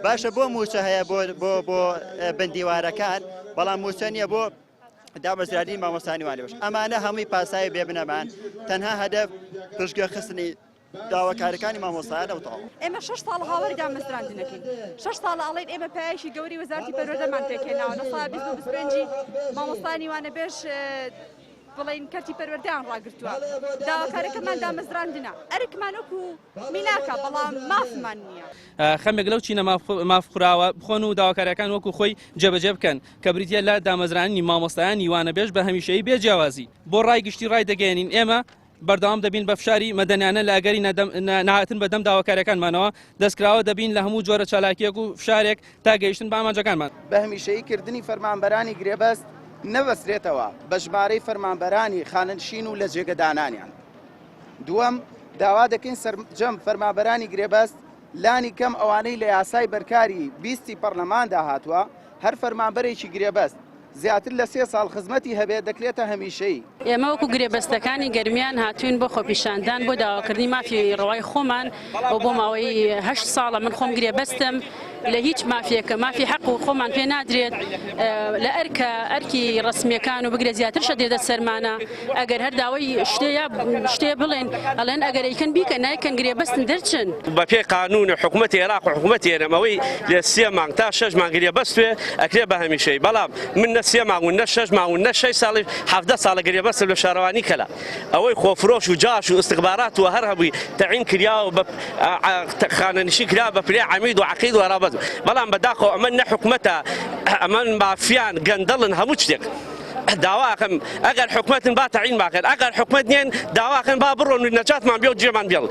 باشە بۆ موچە هەیە بۆ بندیوارەکان بەڵام موچە نییە بۆ دابەزرانی مامۆستانی وانێ باش ئەمانە هەمووی پاسایی بێبنەمان تەنها هەدەف پشتگوێ خستنی داواکاریەکانی مامۆستایان ئەوتەواو ئێمە 6 ساڵ هاواری دامەزراندنەکەین 6 ساڵ ئەڵێن ئێمە پایشی گەوری وەزارەتی پەروەردەمان پێکێناوە لە ساڵ 2025 مامۆستانی وانەبێژ بڵین کەرتی پەروەردەیان ڕاگرتووە داواکاریەکەمان دامەزراندنە ئەرکمان وەکو میناکە بەڵام مافمان نییە خەمێک لەو چینە مافخراوە بخۆن و داواکاریەکان وەکو خۆی جێبەجێ بکەن کە بریتە لە دامەزرانی مامۆستایانی وانەبێژ بە هەمیشەیی بێجیاوازی بۆ ڕای گشتی ڕای دەگەێنین ئێمە بەردەوام دەبین بە فشاری مەدەنیانە لە ئەگەری نهاتن بەدەم داواکاریەکانمانەوە دەستکراوە دەبین لە هەموو جۆرە چالاکیەک و فشارێک تا گەیشتن بە ئامانجەکانمان بە هەمیشەییکردنی فەرمانبەرانی گرێبەست نەبەسترێتەوە بە ژمارەی فەرمانبەرانی خانەنشین و لە جێگەدانانیان. دووەم داوا دەکەین سەرجەم فەرمانبەرانی گرێبەست لانی کەم ئەوانەی لە یاسای بەرکاری 20 پەرلەماندا هاتووە هەر فەرمانبەرێکی گرێبەست زیاتر لە 3 ساڵ خزمەتی هەبێت دەکرێتە هەمیشەیی. ئێمە وەکو گرێبەستەکانی گەرمیان هاتوین بۆ خۆپیشاندان بۆ داواکردنی مافی ڕەوای خۆمان بۆ ماوەی 8 ساڵە من خۆم گرێبەستم لە هیچ مافیەکە مافی حەق و خۆمان پێ نادرێت لە ئەرکی ڕسمیەکان و بگرێت زیاتر شەدێدە سەرمانە ئەگەر هەر داوای شتێ بڵێن ئەڵێن ئەگەر ئەیکەن بیکە نایکەن گرێبەستن دەرچن بە پێی قانون حکوومەتی عێراق و حکوومەتی ئێرەمەوەی لە 3 مانگ تا 6 مانگ گرێبەستوێ ئەکرێ بە هەمیشەی بەڵام من نە 3 مانگ و نە 6 مانگ و نە 6 ساڵی 17 ساڵە گرێبەستم لە شارەوانی کەلا ئەوەی خۆفرۆش و جاش و استخبارات و هەر هەبووی تەعین کریا و بە خانەنشین کرا بە پلێ عەمید و عەقید و ڕابەز بەڵام بەداخەوە ئەمە نە حکوومەتە ئەمە مافیان گەندەڵن هەموو شتێک داواکەم ئەگەر حکوومەتن با تەعین باکەن ئەگەر حکوومەت نیەن داواکەن با بڕۆن و نەجاتمان بێ و جێمان بێڵ